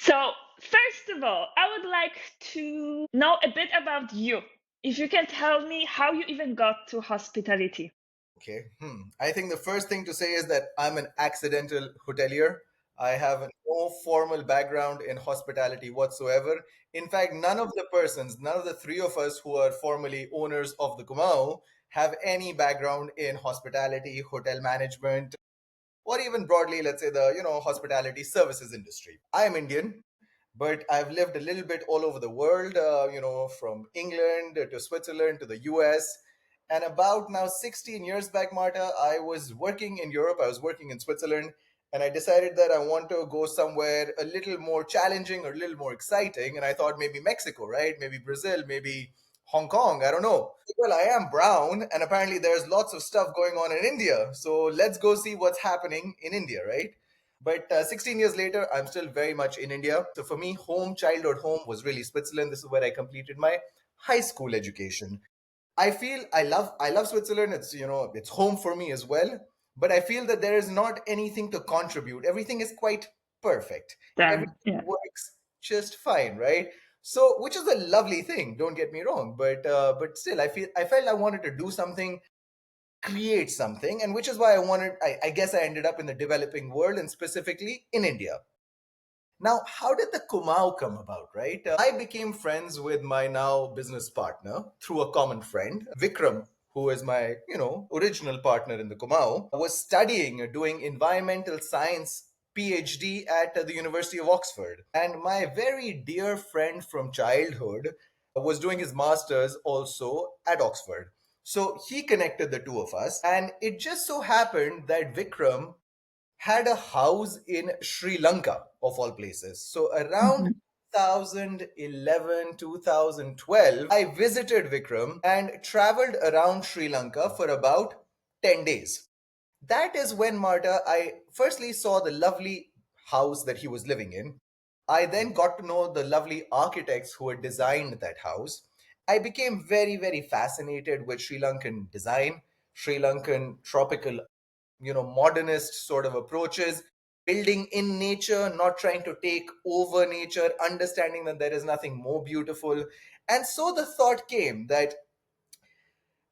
So, first of all, I would like to know a bit about you. If you can tell me how you even got to hospitality. Okay. I think the first thing to say is that I'm an accidental hotelier. I have no formal background in hospitality whatsoever. In fact, none of the three of us who are formally owners of the Kumaon have any background in hospitality, hotel management, or even broadly, let's say the hospitality services industry. I am Indian, but I've lived a little bit all over the world, from England to Switzerland to the US. And about now 16 years back, Marta, I was working in Europe, I was working in Switzerland, and I decided that I want to go somewhere a little more challenging or a little more exciting. And I thought maybe Mexico, right? Maybe Brazil, maybe Hong Kong, I don't know. Well, I am brown, and apparently there's lots of stuff going on in India. So let's go see what's happening in India, right? But 16 years later, I'm still very much in India. So for me, childhood home was really Switzerland. This is where I completed my high school education. I love Switzerland. It's home for me as well. But I feel that there is not anything to contribute. Everything is quite perfect. Then, Everything yeah. works just fine, right? So, which is a lovely thing. Don't get me wrong, but still, I felt I wanted to do something, create something, and which is why I guess I ended up in the developing world and specifically in India. Now, how did the Kumau come about, right? I became friends with my now business partner through a common friend, Vikram, who is my, original partner in the Kumau, was studying, doing environmental science PhD at the University of Oxford. And my very dear friend from childhood was doing his master's also at Oxford. So he connected the two of us, and it just so happened that Vikram had a house in Sri Lanka, of all places. So around Mhm. 2011, 2012, I visited Vikram and traveled around Sri Lanka for about 10 days. That is when, Marta, I firstly saw the lovely house that he was living in. I then got to know the lovely architects who had designed that house. I became very, very fascinated with Sri Lankan design, Sri Lankan tropical, modernist sort of approaches, building in nature, not trying to take over nature, understanding that there is nothing more beautiful. And so the thought came that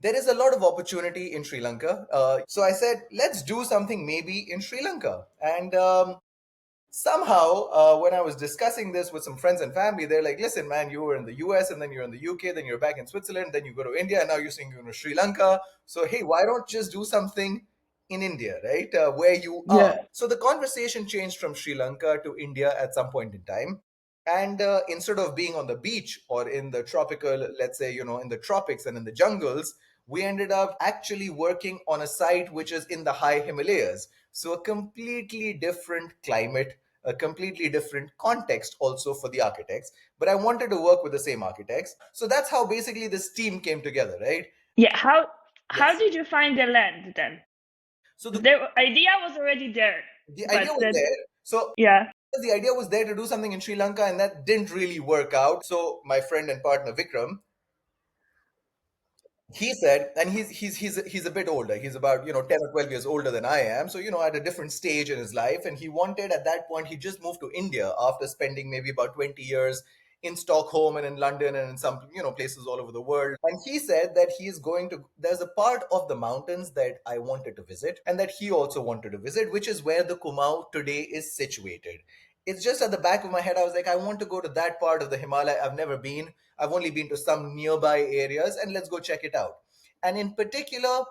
there is a lot of opportunity in Sri Lanka. So I said, let's do something maybe in Sri Lanka. And somehow, when I was discussing this with some friends and family, they're like, listen, man, you were in the US and then you're in the UK, then you're back in Switzerland, then you go to India, and now you're saying you're in Sri Lanka. So, hey, why don't you just do something in India, right? Where you are. Yeah. So the conversation changed from Sri Lanka to India at some point in time. And instead of being on the beach or in the tropical, let's say, in the tropics and in the jungles, we ended up actually working on a site which is in the high Himalayas. So a completely different climate, a completely different context also for the architects. But I wanted to work with the same architects. So that's how basically this team came together, right? Yeah. How Yes. did you find the land then? So The idea was already there, the idea but was there. So yeah. the idea was there to do something in Sri Lanka, and that didn't really work out. So my friend and partner Vikram, he said, and he's a bit older. He's about 10 or 12 years older than I am. So at a different stage in his life, and he wanted at that point he just moved to India after spending maybe about 20 years in Stockholm and in London and in some places all over the world. And he said that he is going to. There's a part of the mountains that I wanted to visit, and that he also wanted to visit, which is where the Kumau today is situated. It's just at the back of my head. I was like, I want to go to that part of the Himalaya. I've never been. I've only been to some nearby areas, and let's go check it out. And in particular,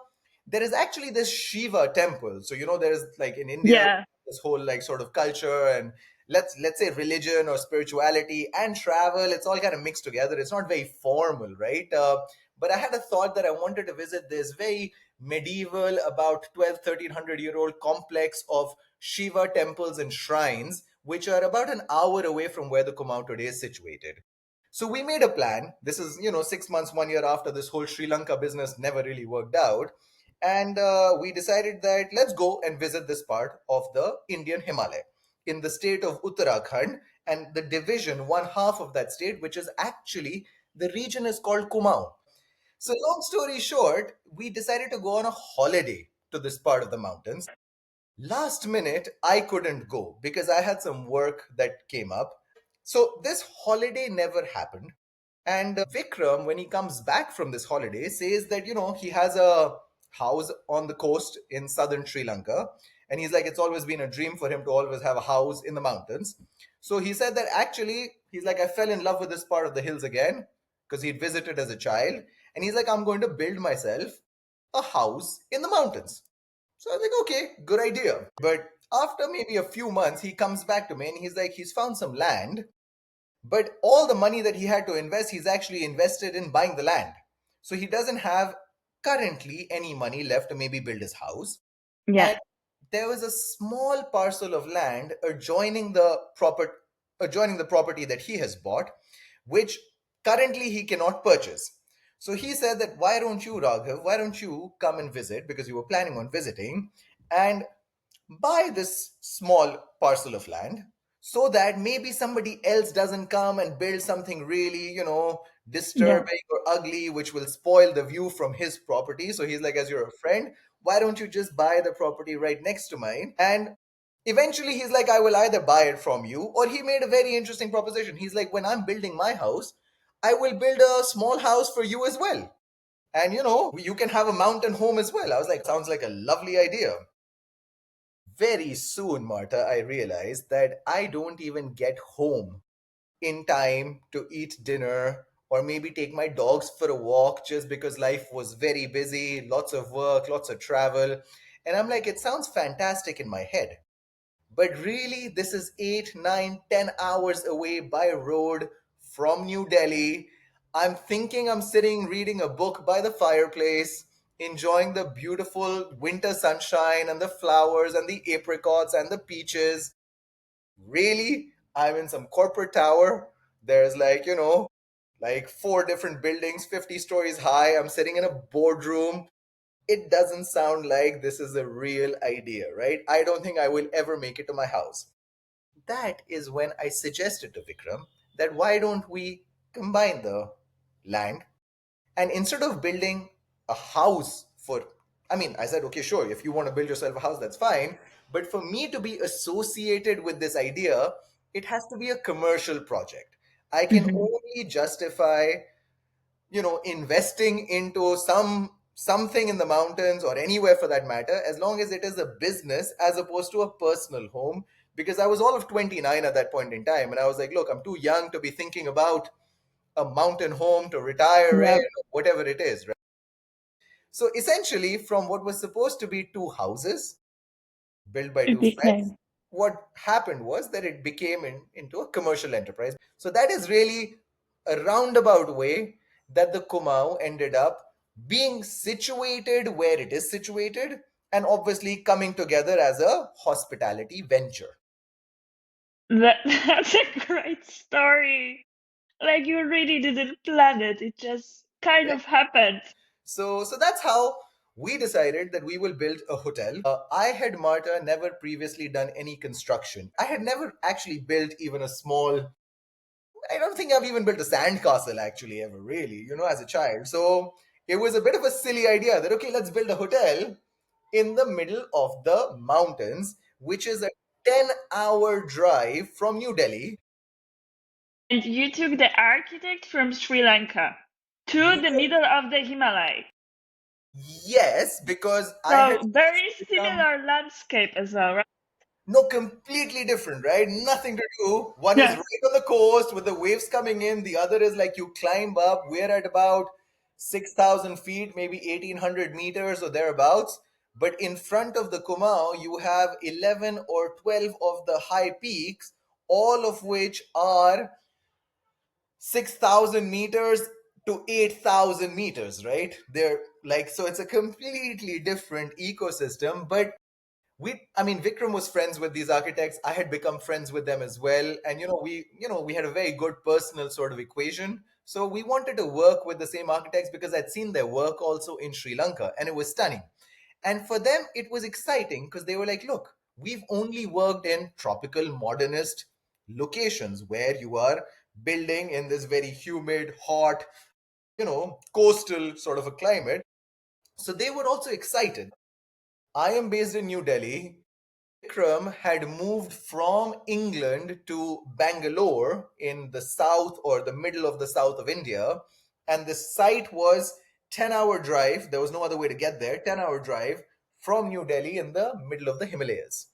there is actually this Shiva temple. So there is, like, in India, Yeah. this whole, like, sort of culture and let's say religion or spirituality and travel. It's all kind of mixed together. It's not very formal, right? But I had a thought that I wanted to visit this very medieval, about 12, 1300 year old complex of Shiva temples and shrines, which are about an hour away from where the Kumau today is situated. So we made a plan. This is, 6 months, 1 year after this whole Sri Lanka business never really worked out. And we decided that let's go and visit this part of the Indian Himalaya in the state of Uttarakhand, and the division, one half of that state, which is actually the region is called Kumaon. So, long story short, we decided to go on a holiday to this part of the mountains. Last minute, I couldn't go because I had some work that came up. So this holiday never happened. And Vikram, when he comes back from this holiday, says that, he has a house on the coast in southern Sri Lanka. And he's like, it's always been a dream for him to always have a house in the mountains. So he said that actually, he's like, I fell in love with this part of the hills again because he'd visited as a child. And he's like, I'm going to build myself a house in the mountains. So I was like, okay, good idea. But after maybe a few months, he comes back to me and he's like, he's found some land, but all the money that he had to invest, he's actually invested in buying the land. So he doesn't have currently any money left to maybe build his house. Yeah. And there was a small parcel of land adjoining the property that he has bought, which currently he cannot purchase. So he said that why don't you, Raghav, why don't you come and visit because you were planning on visiting and buy this small parcel of land so that maybe somebody else doesn't come and build something really, Yeah. disturbing or ugly, which will spoil the view from his property. So he's like, as you're a friend, why don't you just buy the property right next to mine? And eventually he's like, I will either buy it from you, or he made a very interesting proposition. He's like, when I'm building my house, I will build a small house for you as well. And you can have a mountain home as well. I was like, sounds like a lovely idea. Very soon, Martha, I realized that I don't even get home in time to eat dinner or maybe take my dogs for a walk just because life was very busy, lots of work, lots of travel. And I'm like, it sounds fantastic in my head. But really, this is 8, 9, 10 hours away by road from New Delhi. I'm thinking I'm sitting reading a book by the fireplace, enjoying the beautiful winter sunshine and the flowers and the apricots and the peaches. Really? I'm in some corporate tower. There's like four different buildings, 50 stories high. I'm sitting in a boardroom. It doesn't sound like this is a real idea, right? I don't think I will ever make it to my house. That is when I suggested to Vikram that why don't we combine the land and instead of building a house for, I mean, I said, okay, sure, if you want to build yourself a house, that's fine. But for me to be associated with this idea, it has to be a commercial project. I can Hmm. only justify investing into something in the mountains or anywhere for that matter as long as it is a business as opposed to a personal home, because I was all of 29 at that point in time and I was like, look, I'm too young to be thinking about a mountain home to retire in, Yep. or whatever it is, right? So essentially, from what was supposed to be two houses built by It two friends, became. what happened was that it became into a commercial enterprise. So that is really a roundabout way that the Kumau ended up being situated where it is situated and obviously coming together as a hospitality venture. That's a great story. Like you really didn't plan it. It just kind of happened. So that's how we decided that we will build a hotel. I had, Marta, never previously done any construction. I had never actually built even a small. I don't think I've even built a sandcastle actually ever, really, as a child. So it was a bit of a silly idea that, okay, let's build a hotel in the middle of the mountains, which is a 10-hour drive from New Delhi. And you took the architect from Sri Lanka to the middle of the Himalayas. Yes, because I had So just very become. similar landscape as well, right? No, completely different, right? Nothing to do. One is Yeah. right on the coast with the waves coming in. The other is like you climb up. We're at about 6,000 feet, maybe 1,800 meters or thereabouts. But in front of the Kumau, you have 11 or 12 of the high peaks, all of which are 6,000 meters to 8,000 meters, right? They're like, so it's a completely different ecosystem. But I mean, Vikram was friends with these architects. I had become friends with them as well. And, we had a very good personal sort of equation. So we wanted to work with the same architects because I'd seen their work also in Sri Lanka and it was stunning. And for them, it was exciting because they were like, look, we've only worked in tropical modernist locations where you are building in this very humid, hot, coastal sort of a climate. So they were also excited. I am based in New Delhi. Vikram had moved from England to Bangalore in the south or the middle of the south of India. And the site was 10-hour drive. There was no other way to get there. 10-hour drive from New Delhi in the middle of the Himalayas.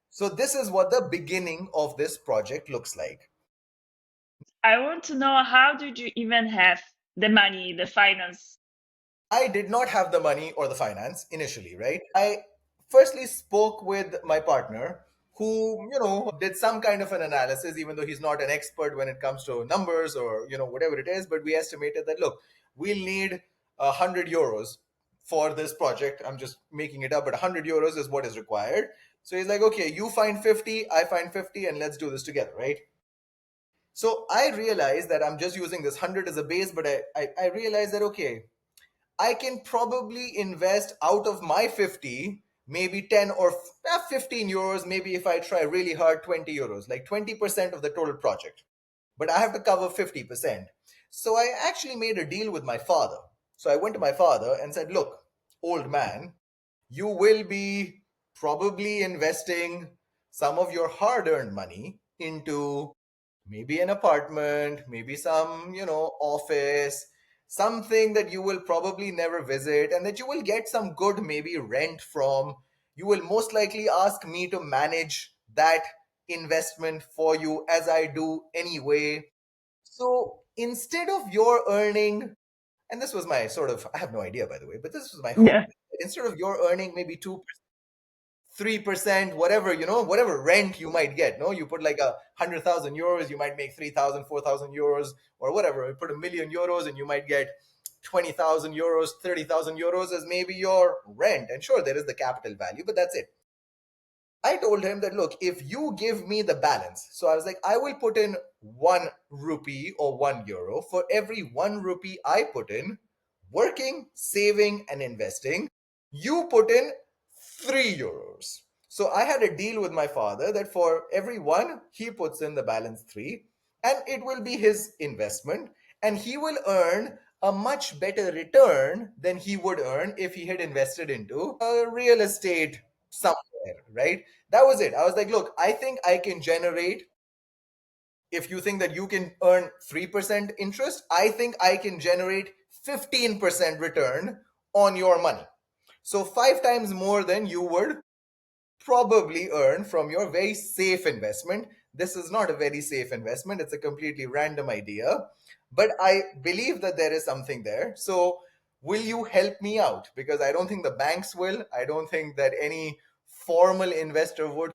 So this is what the beginning of this project looks like. I want to know, how did you even have the money, the finance? I did not have the money or the finance initially, right? I firstly spoke with my partner who, did some kind of an analysis, even though he's not an expert when it comes to numbers or, whatever it is. But we estimated that, look, we'll need 100 euros for this project. I'm just making it up, but 100 euros is what is required. So he's like, okay, you find 50, I find 50, and let's do this together, right? So I realized that I'm just using this 100 as a base, but I realized that, okay, I can probably invest out of my 50, maybe 10 or 15 euros, maybe if I try really hard, 20 euros, like 20% of the total project. But I have to cover 50%. So I actually made a deal with my father. So I went to my father and said, look, old man, you will be probably investing some of your hard earned money into maybe an apartment, maybe some, office, something that you will probably never visit and that you will get some good, maybe rent from. You will most likely ask me to manage that investment for you as I do anyway. So instead of your earning, and this was my sort of, I have no idea by the way, but this was my hope. Yeah. Instead of your earning maybe 2%, 3%, whatever, whatever rent you might get, no, you put like 100,000 euros, you might make 3,000, 4,000 euros, or whatever. You put 1,000,000 euros and you might get 20,000 euros, 30,000 euros as maybe your rent. And sure, there is the capital value, but that's it. I told him that, look, if you give me the balance, so I was like, I will put in 1 rupee or 1 euro for every 1 rupee I put in, working, saving, and investing. You put in 3 euros. So I had a deal with my father that for every one, he puts in the balance three, and it will be his investment, and he will earn a much better return than he would earn if he had invested into real estate somewhere, right? That was it. I was like, look, I think I can generate, if you think that you can earn 3% interest, I think I can generate 15% return on your money. So 5 times more than you would probably earn from your very safe investment. This is not a very safe investment, it's a completely random idea. But I believe that there is something there. So, will you help me out? Because I don't think the banks will. I don't think that any formal investor would.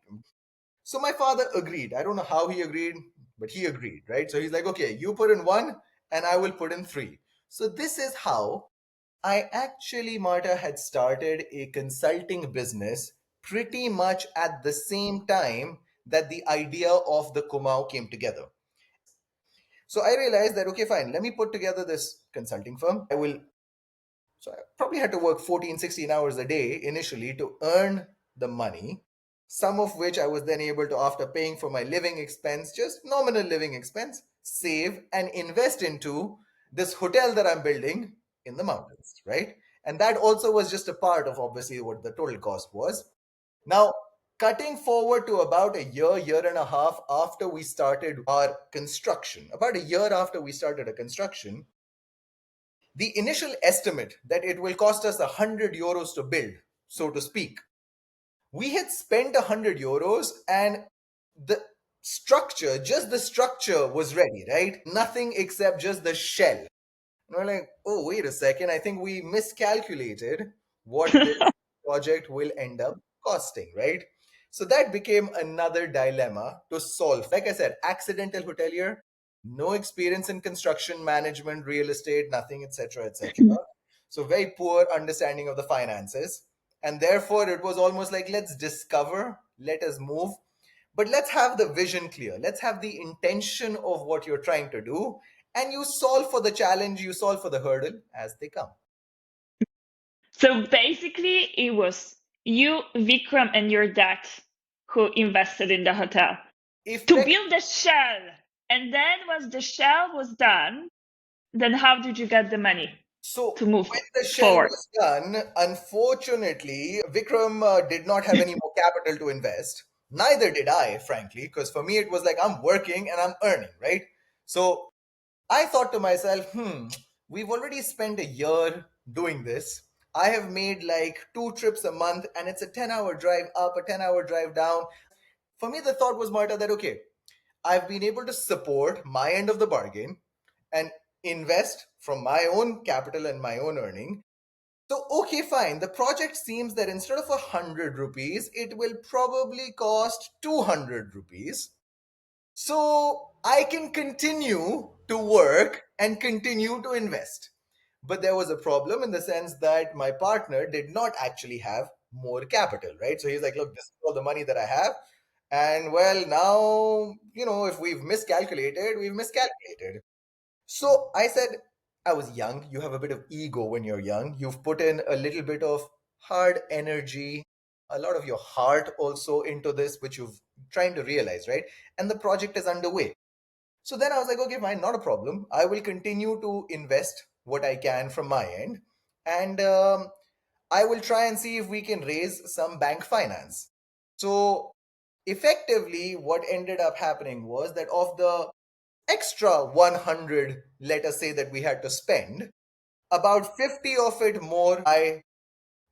So, my father agreed. I don't know how he agreed, but he agreed, right? So, he's like, okay, you put in one, and I will put in three. So, this is how I actually, Marta, had started a consulting business pretty much at the same time that the idea of the Kumaon came together. So I realized that, okay, fine, let me put together this consulting firm. So I probably had to work 14, 16 hours a day initially to earn the money, some of which I was then able to, after paying for my living expense, just nominal living expense, save and invest into this hotel that I'm building in the mountains, right? And that also was just a part of obviously what the total cost was. Now, cutting forward to about a year, year and a half after we started our construction, about a year after we started a construction, the initial estimate that it will cost us 100 euros to build, so to speak, we had spent 100 euros and the structure, just the structure was ready, right? Nothing except just the shell. And we're like, oh, wait a second, I think we miscalculated what this project will end up costing, right? So that became another dilemma to solve. Like I said, accidental hotelier, no experience in construction management, real estate, nothing, etc., etc. So very poor understanding of the finances. And therefore, it was almost like, let's discover, let us move, but let's have the vision clear. Let's have the intention of what you're trying to do, and you solve for the challenge, you solve for the hurdle as they come. So basically, it was you, Vikram, and your dad who invested in the hotel to Effect, build the shell. And then once the shell was done, then how did you get the money? So to move when the shell forward. was done, unfortunately, Vikram did not have any more capital to invest. Neither did I, frankly, because for me it was like I'm working and I'm earning, right? So I thought to myself, we've already spent a year doing this. I have made like 2 trips a month and it's a 10-hour drive up, a 10-hour drive down. For me, the thought was, Marta, that okay, I've been able to support my end of the bargain and invest from my own capital and my own earning. So, okay, fine. The project seems that instead of 100 rupees, it will probably cost 200 rupees. So I can continue to work and continue to invest. But there was a problem in the sense that my partner did not actually have more capital, right? So he's like, look, this is all the money that I have. And well, now, if we've miscalculated, we've miscalculated. So I said, I was young. You have a bit of ego when you're young. You've put in a little bit of hard energy, a lot of your heart also into this, which you've trying to realize, right? And the project is underway. So then I was like, okay, fine, not a problem. I will continue to invest what I can from my end. And I will try and see if we can raise some bank finance. So effectively, what ended up happening was that of the extra 100, let us say, that we had to spend, about 50 of it more I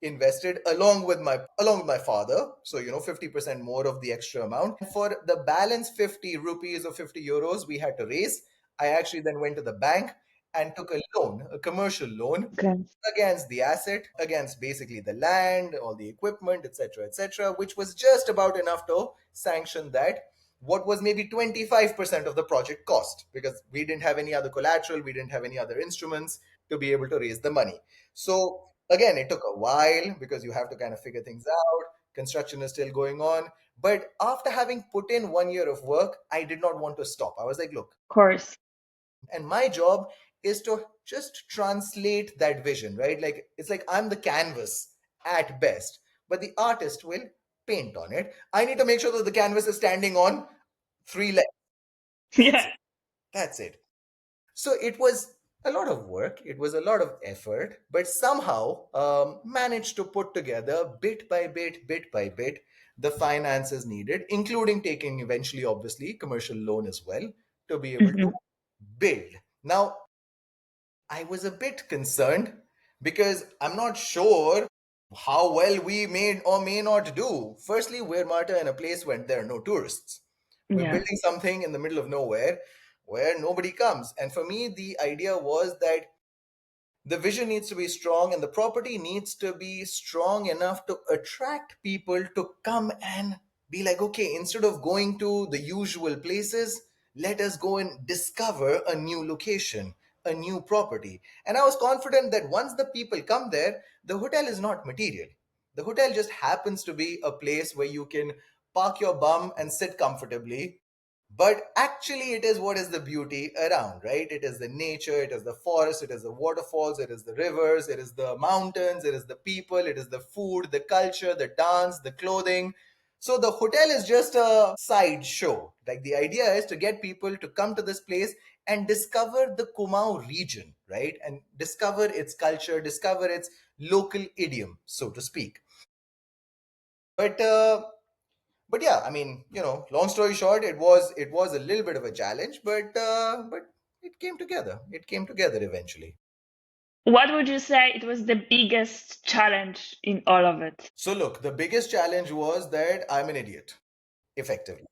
invested along with my father, so 50% more of the extra amount. And for the balance 50 rupees or 50 euros we had to raise, I actually then went to the bank and took a loan, a commercial loan, Okay. against the asset, against basically the land, all the equipment, etc., which was just about enough to sanction that what was maybe 25% of the project cost, because we didn't have any other collateral, we didn't have any other instruments to be able to raise the money. So again, it took a while because you have to kind of figure things out. Construction is still going on. But after having put in 1 year of work, I did not want to stop. I was like, look, Of course. and my job is to just translate that vision, right? Like it's like I'm the canvas at best, but the artist will paint on it. I need to make sure that the canvas is standing on three legs. That's Yeah. it. That's it. So it was a lot of work, it was a lot of effort, but somehow managed to put together bit by bit, the finances needed, including taking eventually, obviously, commercial loan as well to be able to Mhm. build. Now, I was a bit concerned because I'm not sure how well we may or may not do. Firstly, we're Marta in a place where there are no tourists. We're Yeah. building something in the middle of nowhere where nobody comes. And for me, the idea was that the vision needs to be strong and the property needs to be strong enough to attract people to come and be like, okay, instead of going to the usual places, let us go and discover a new location, a new property. And I was confident that once the people come there, the hotel is not material. The hotel just happens to be a place where you can park your bum and sit comfortably, but actually it is what is the beauty around, right? It is the nature, it is the forest, it is the waterfalls, it is the rivers, it is the mountains, it is the people, it is the food, the culture, the dance, the clothing. So the hotel is just a side show. Like the idea is to get people to come to this place and discover the Kumaon region, right? And discover its culture, discover its local idiom, so to speak. But yeah, I mean, long story short, it was a little bit of a challenge, but it came together. It came together eventually. What would you say it was the biggest challenge in all of it? So look, the biggest challenge was that I'm an idiot, effectively.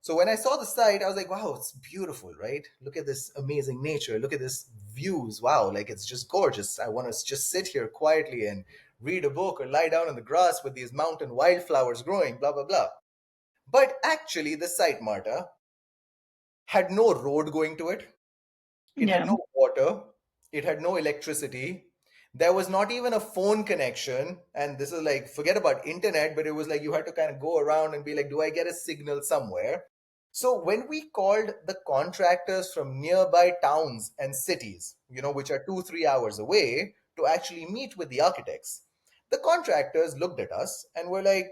So when I saw the site, I was like, wow, it's beautiful, right? Look at this amazing nature. Look at this views. Wow, like it's just gorgeous. I want to just sit here quietly and read a book or lie down in the grass with these mountain wildflowers growing, blah blah blah. But actually, the site, Marta, had no road going to it. It had Yeah. no water. It had no electricity. There was not even a phone connection. And this is like, forget about internet, but it was like you had to kind of go around and be like, do I get a signal somewhere? So when we called the contractors from nearby towns and cities, which are 2, 3 hours away, to actually meet with the architects, the contractors looked at us and were like,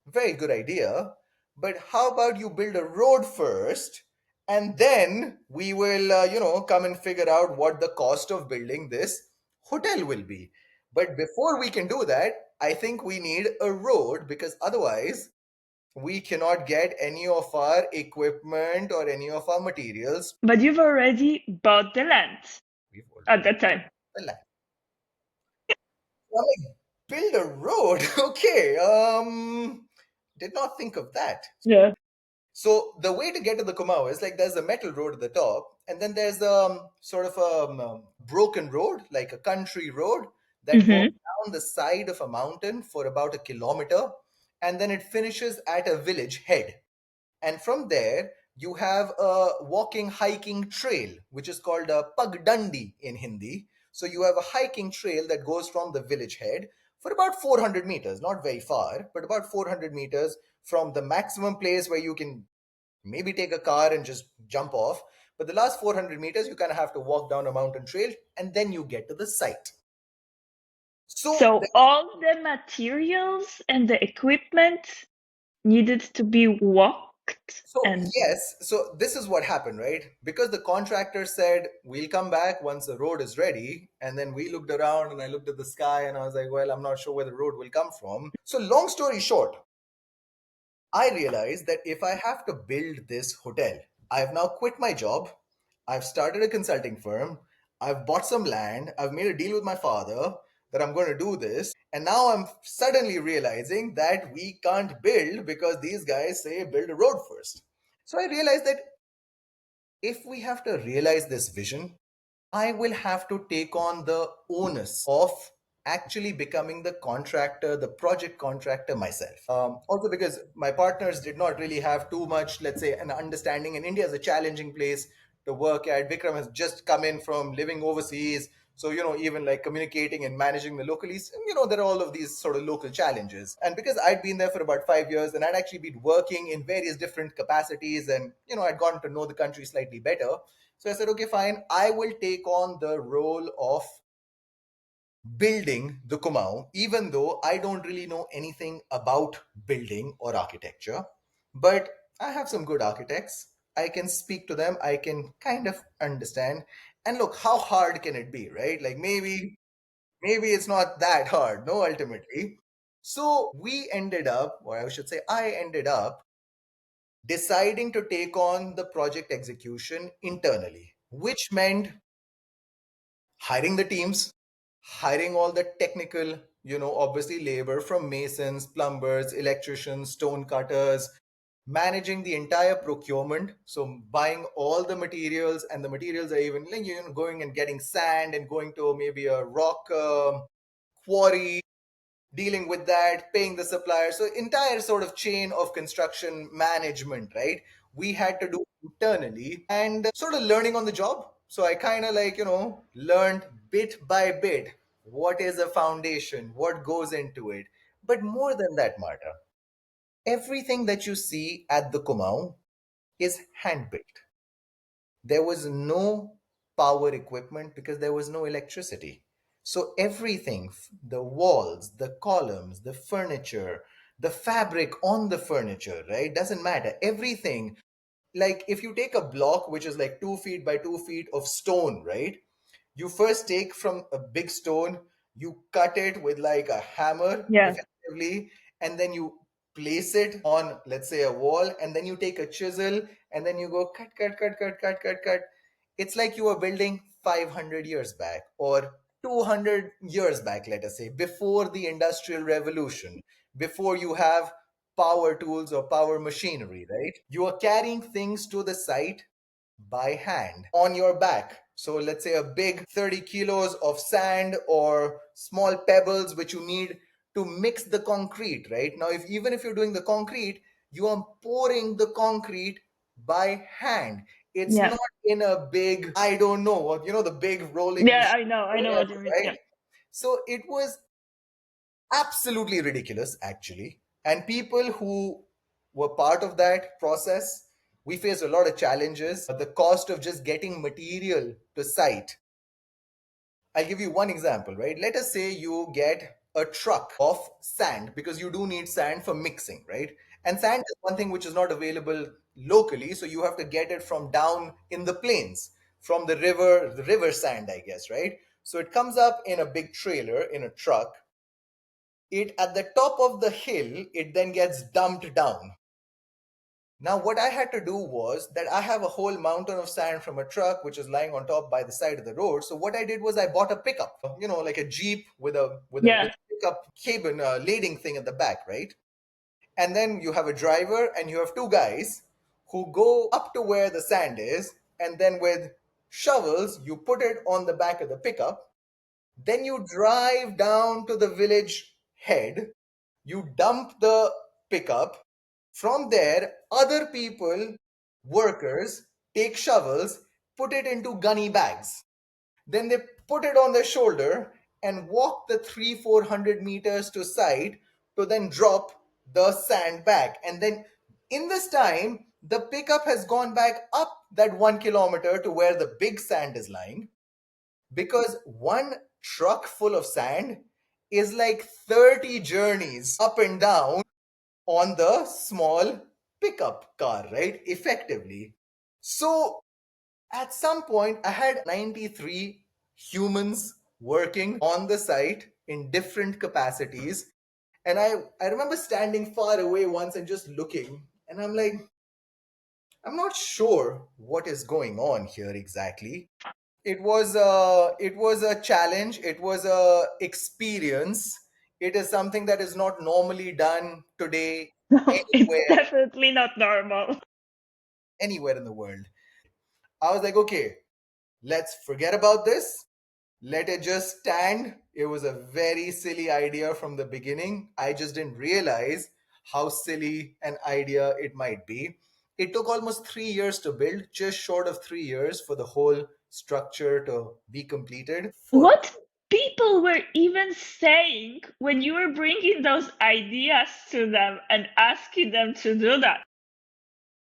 very good idea, but how about you build a road first And then we will, come and figure out what the cost of building this hotel will be. But before we can do that, I think we need a road, because otherwise we cannot get any of our equipment or any of our materials. But you've already bought the land We've at already that time. the land. I'm like, build a road. Okay. Did not think of that. Yeah. So the way to get to the Kumaon is like there's a metal road at the top, and then there's sort of a broken road, like a country road that goes Mm-hmm. down the side of a mountain for about a kilometer, and then it finishes at a village head. And from there, you have a walking hiking trail, which is called a Pagdandi in Hindi. So you have a hiking trail that goes from the village head for about 400 meters, not very far, but about 400 meters from the maximum place where you can maybe take a car and just jump off. But the last 400 meters, you kind of have to walk down a mountain trail and then you get to the site. So, So all the materials and the equipment needed to be walked so and yes, so this is what happened, right? Because the contractor said, we'll come back once the road is ready. And then we looked around and I looked at the sky and I was like, well, I'm not sure where the road will come from. So, long story short, I realized that if I have to build this hotel, I've now quit my job. I've started a consulting firm. I've bought some land. I've made a deal with my father that I'm going to do this. And now I'm suddenly realizing that we can't build because these guys say build a road first. So I realized that if we have to realize this vision, I will have to take on the onus of actually becoming the contractor, the project contractor myself. Also, because my partners did not really have too much, let's say, an understanding. And India is a challenging place to work at. Vikram has just come in from living overseas. So, even like communicating and managing the localies, there are all of these sort of local challenges. And because I'd been there for about 5 years and I'd actually been working in various different capacities and, I'd gotten to know the country slightly better. So I said, okay, fine. I will take on the role of building the Kumaon, even though I don't really know anything about building or architecture. But I have some good architects. I can speak to them. I can kind of understand. And look, how hard can it be, right? Like maybe it's not that hard, no, ultimately. So we ended up, or I should say, I ended up deciding to take on the project execution internally, which meant hiring the teams, hiring all the technical, obviously labor from masons, plumbers, electricians, stone cutters, managing the entire procurement. So buying all the materials, and the materials are even like, going and getting sand and going to maybe a rock quarry, dealing with that, paying the supplier. So entire sort of chain of construction management, right? We had to do internally and sort of learning on the job. So I kind of like, learned bit by bit what is a foundation, what goes into it. But more than that, Marta, everything that you see at the Kumaon is hand built. There was no power equipment because there was no electricity. So everything, the walls, the columns, the furniture, the fabric on the furniture, right? Doesn't matter. Everything, like if you take a block which is like 2 feet by 2 feet of stone, right? You first take from a big stone, you cut it with like a hammer yeah. effectively, and then you place it on, let's say, a wall, and then you take a chisel and then you go cut, cut, cut, cut, cut, cut, cut. It's like you were building 500 years back or 200 years back, let us say, before the Industrial Revolution, before you have power tools or power machinery, right? You are carrying things to the site by hand on your back. So let's say a big 30 kilos of sand or small pebbles which you need to mix the concrete, right? Now, if even if you're doing the concrete, you are pouring the concrete by hand. It's Yeah. not in a big, I don't know what, the big rolling Yeah, machine, I know what whatever, you mean. right? Yeah. So it was absolutely ridiculous, actually. And people who were part of that process, we faced a lot of challenges. The cost of just getting material to site. I'll give you one example, right? Let us say you get a truck of sand because you do need sand for mixing, right? And sand is one thing which is not available locally, so you have to get it from down in the plains, from the river sand, I guess, right? So it comes up in a big trailer, in a truck. It at the top of the hill, it then gets dumped down. Now, what I had to do was that I have a whole mountain of sand from a truck which is lying on top by the side of the road. So what I did was I bought a pickup, like a Jeep with a Yeah. pickup cabin lading thing at the back, right? And then you have a driver and you have two guys who go up to where the sand is, and then with shovels you put it on the back of the pickup. Then you drive down to the village head, you dump the pickup. From there, other people, workers, take shovels, put it into gunny bags. Then they put it on their shoulder and walk the 300-400 meters to site to then drop the sand back. And then in this time, the pickup has gone back up that 1 kilometer to where the big sand is lying, because one truck full of sand is like 30 journeys up and down on the small pickup car, right? Effectively. So at some point, I had 93 humans working on the site in different capacities. And I remember standing far away once and just looking, and I'm like, I'm not sure what is going on here exactly. It was a challenge, it was a experience. It is something that is not normally done today No, it's anywhere definitely not normal. anywhere in the world. I was like, okay, let's forget about this. Let it just stand. It was a very silly idea from the beginning. I just didn't realize how silly an idea it might be. It took almost 3 years to build, just short of 3 years for the whole structure to be completed. What people were even saying when you were bringing those ideas to them and asking them to do that?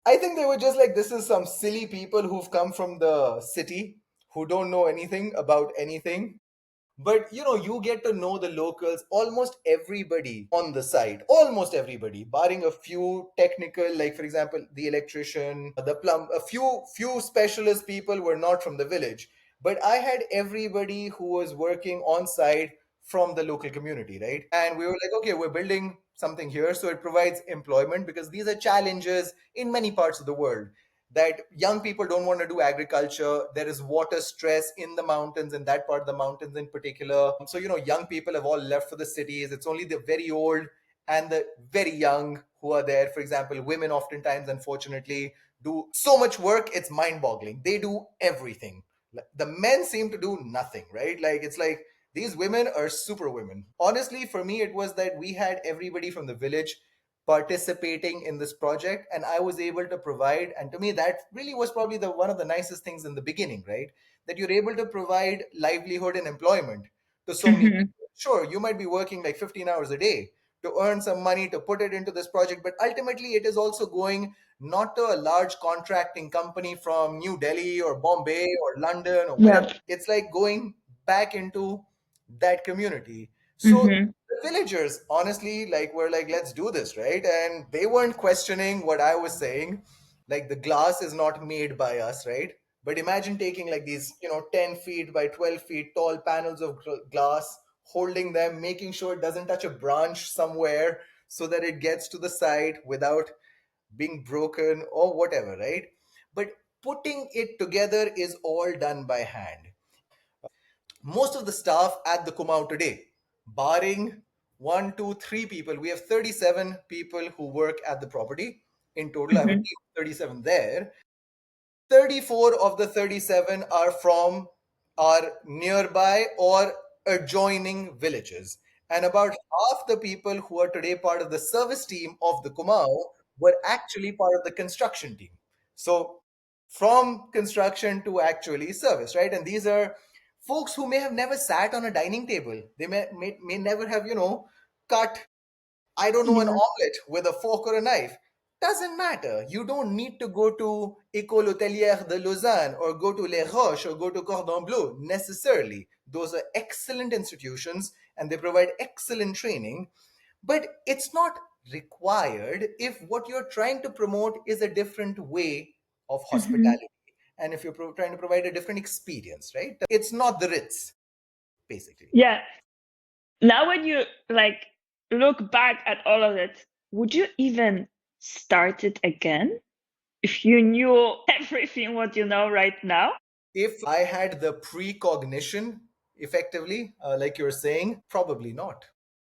I think they were just like, this is some silly people who've come from the city who don't know anything about anything. But you get to know the locals, almost everybody on the site, almost everybody, barring a few technical, like for example, the electrician, the plumb, a few specialist people were not from the village. But I had everybody who was working on site from the local community, right? And we were like, okay, we're building something here, so it provides employment, because these are challenges in many parts of the world, that young people don't want to do agriculture. There is water stress in the mountains, in that part of the mountains in particular. So, young people have all left for the cities. It's only the very old and the very young who are there. For example, women oftentimes, unfortunately, do so much work, it's mind boggling. They do everything. The men seem to do nothing, right? Like, it's like these women are super women. Honestly, for me, it was that we had everybody from the village participating in this project, and I was able to provide, and to me that really was probably the one of the nicest things in the beginning, right? That you're able to provide livelihood and employment to so many Hmm. people. Sure, you might be working like 15 hours a day to earn some money to put it into this project, but ultimately it is also going not to a large contracting company from New Delhi or Bombay or London or wherever. Yeah. It's like going back into that community. So Hmm. the villagers honestly like were like, let's do this, right? And they weren't questioning what I was saying. Like, the glass is not made by us, right? But imagine taking like these 10 feet by 12 feet tall panels of glass, holding them, making sure it doesn't touch a branch somewhere, so that it gets to the site without being broken or whatever, right? But putting it together is all done by hand. Most of the staff at the Kumaon today, barring one, two, three people, we have 37 people who work at the property. In total, I have a Hmm. team of 37 there. 34 of the 37 are from our nearby or adjoining villages. And about half the people who are today part of the service team of the Kumao were actually part of the construction team. So, from construction to actually service, right? And these are folks who may have never sat on a dining table. They may never have, cut, I don't know, an Yeah. omelette with a fork or a knife. Doesn't matter. You don't need to go to École Hotelière de Lausanne or go to Les Roches or go to Cordon Bleu necessarily. Those are excellent institutions and they provide excellent training. But it's not required if what you're trying to promote is a different way of Hmm. hospitality, and if you're trying to provide a different experience, right? It's not the Ritz, basically. Yeah. Now, when you like look back at all of it, would you even start it again if you knew everything what you know right now? If I had the precognition, effectively, like you're saying, probably not.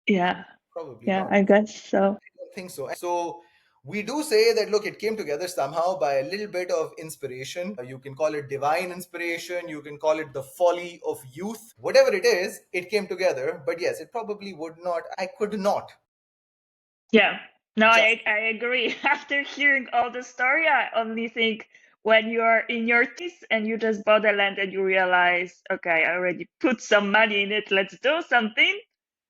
Yeah. Probably Yeah, not. I guess so. Don't think so. So we do say that look, it came together somehow by a little bit of inspiration. You can call it divine inspiration, you can call it the folly of youth, whatever it is, it came together. But yes, it probably would not, I could not Yeah. No, just. I agree. After hearing all the story, I only think when you're in your teens and you just bought the land and you realize, okay, I already put some money in it, let's do something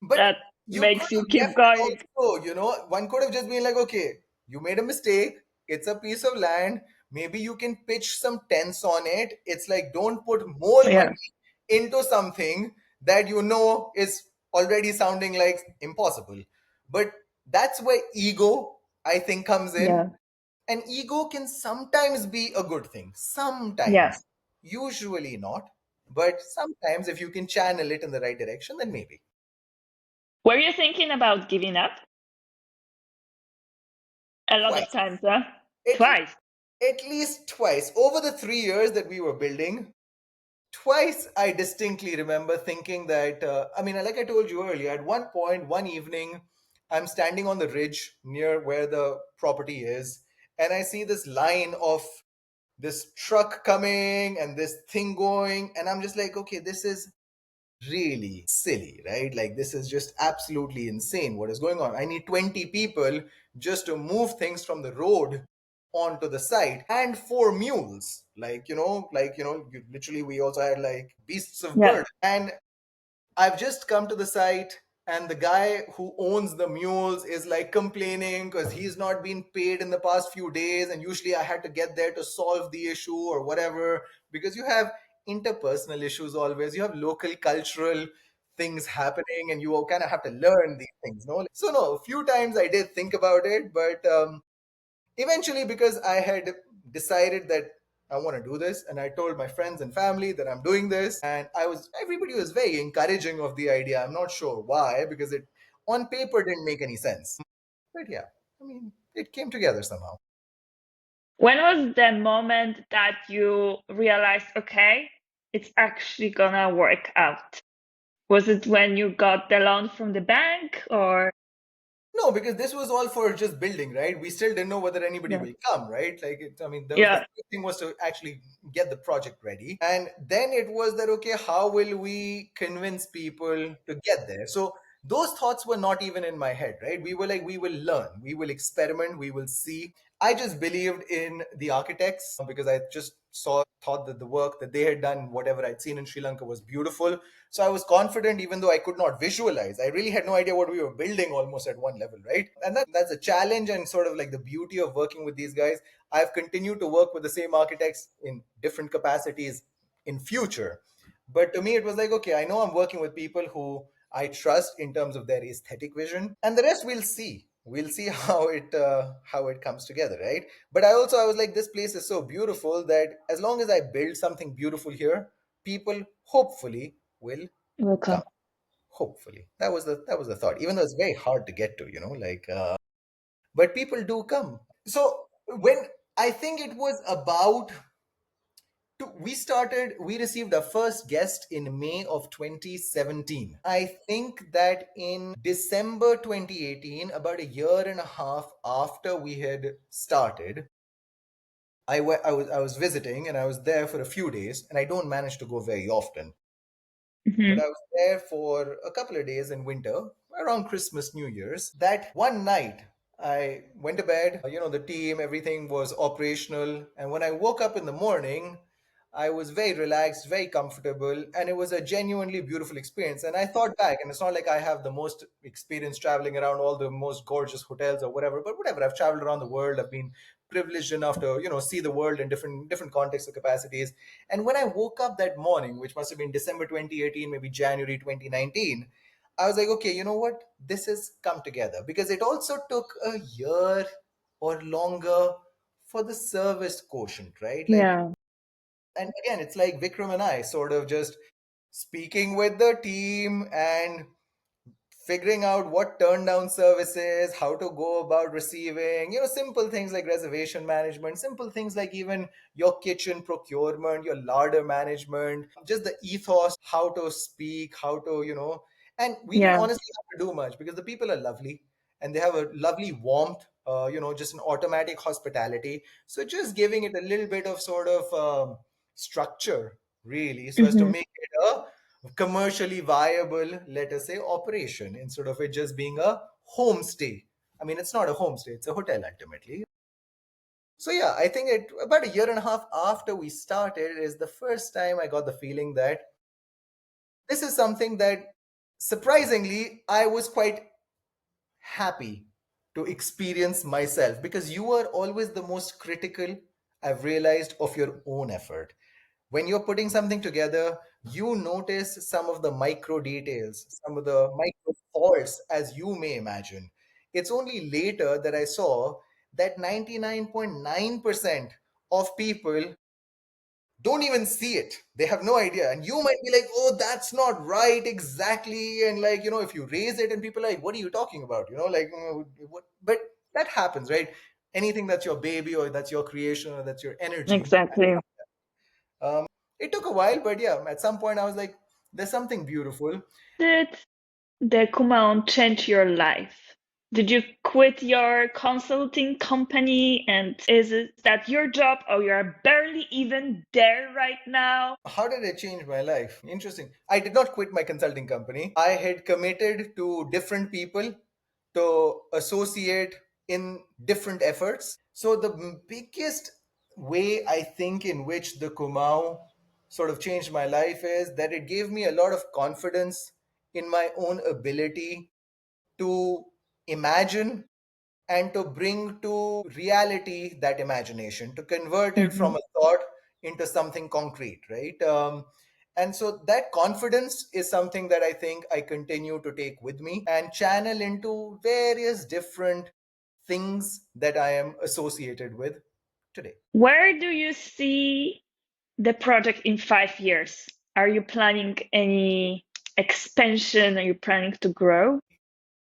But that you could makes you have keep left it going. also, one could have just been like, okay, you made a mistake. It's a piece of land. Maybe you can pitch some tents on it. It's like, don't put more Yeah. money into something that you know is already sounding like impossible. But that's where ego, I think, comes in. Yeah. And ego can sometimes be a good thing. Yeah. Sometimes. Usually not. But sometimes, if you can channel it in the right direction, then maybe. Were you thinking about giving up a lot of Twice. times, huh? At, Twice. at least twice. Over the 3 years that we were building, twice I distinctly remember thinking that, I mean, like I told you earlier, at one point, one evening, I'm standing on the ridge near where the property is, and I see this line of this truck coming and this thing going, and I'm just like, okay, this is really silly, right? Like, this is just absolutely insane. What is going on? I need 20 people just to move things from the road onto the site, and four mules. Literally, we also had like beasts of Yeah. burden. And I've just come to the site, and the guy who owns the mules is like complaining because he's not been paid in the past few days. And usually I had to get there to solve the issue or whatever, because you have interpersonal issues always, you have local cultural things happening, and you kind of have to learn these things, no? So, no, a few times I did think about it, but eventually, because I had decided that I want to do this, and I told my friends and family that I'm doing this, and everybody was very encouraging of the idea. I'm not sure why, because it on paper didn't make any sense. But yeah, I mean, it came together somehow. When was the moment that you realized, okay, it's actually gonna work out? Was it when you got the loan from the bank or? No, because this was all for just building, right? We still didn't know whether anybody Yeah. will come, right? Like, I mean, the Yeah. first thing was to actually get the project ready. And then it was that, okay, how will we convince people to get there? So those thoughts were not even in my head, right? We were like, we will learn, we will experiment, we will see. I just believed in the architects because I just thought that the work that they had done, whatever I'd seen in Sri Lanka, was beautiful. So I was confident, even though I could not visualize. I really had no idea what we were building almost at one level, right? And that's a challenge and sort of like the beauty of working with these guys. I've continued to work with the same architects in different capacities in future. But to me, it was like, okay, I know I'm working with people who I trust in terms of their aesthetic vision, and the rest we'll see. We'll see how it comes together, right? But I was like, this place is so beautiful that as long as I build something beautiful here, people hopefully will come. Welcome. Hopefully, that was the thought. Even though it's very hard to get to, but people do come. So when I think it was about we received our first guest in May of 2017. I think that in December 2018, about a year and a half after we had started, I was visiting, and I was there for a few days, and I don't manage to go very often. But Hmm. I was there for a couple of days in winter, around Christmas, New Year's. That one night, I went to bed. The team, everything was operational. And when I woke up in the morning, I was very relaxed, very comfortable, and it was a genuinely beautiful experience. And I thought back, and it's not like I have the most experience traveling around all the most gorgeous hotels or whatever, but whatever. I've traveled around the world. I've been privileged enough to, see the world in different contexts or capacities. And when I woke up that morning, which must have been December 2018, maybe January 2019, I was like, okay, you know what? This has come together because it also took a year or longer for the service quotient, right? Like, Yeah. and again, it's like Vikram and I sort of just speaking with the team and figuring out what turn down services, how to go about receiving, simple things like reservation management, simple things like even your kitchen procurement, your larder management, just the ethos, how to speak, how to, and we didn't Yeah. honestly have to do much because the people are lovely and they have a lovely warmth, just an automatic hospitality. So just giving it a little bit of sort of structure, really, so as to Hmm. make it a commercially viable, let us say, operation instead of it just being a homestay. I mean, it's not a homestay, it's a hotel ultimately. So, yeah, I think about a year and a half after we started is the first time I got the feeling that this is something that surprisingly I was quite happy to experience myself because you are always the most critical, I've realized, of your own effort. When you're putting something together, you notice some of the micro details, some of the micro faults, as you may imagine. It's only later that I saw that 99.9% of people don't even see it. They have no idea. And you might be like, oh, that's not right exactly. And like, if you raise it and people are like, what are you talking about? Like, what? But that happens, right? Anything that's your baby or that's your creation or that's your energy. Exactly. It took a while, but yeah, at some point I was like, there's something beautiful. Did the Kumaon change your life? Did you quit your consulting company and is it that your job or you're barely even there right now? How did it change my life? Interesting. I did not quit my consulting company. I had committed to different people to associate in different efforts. So the biggest way I think in which the Kumau sort of changed my life is that it gave me a lot of confidence in my own ability to imagine and to bring to reality that imagination, to convert it Hmm. from a thought into something concrete, right? And so that confidence is something that I think I continue to take with me and channel into various different things that I am associated with today. Where do you see the project in 5 years? Are you planning any expansion? Are you planning to grow?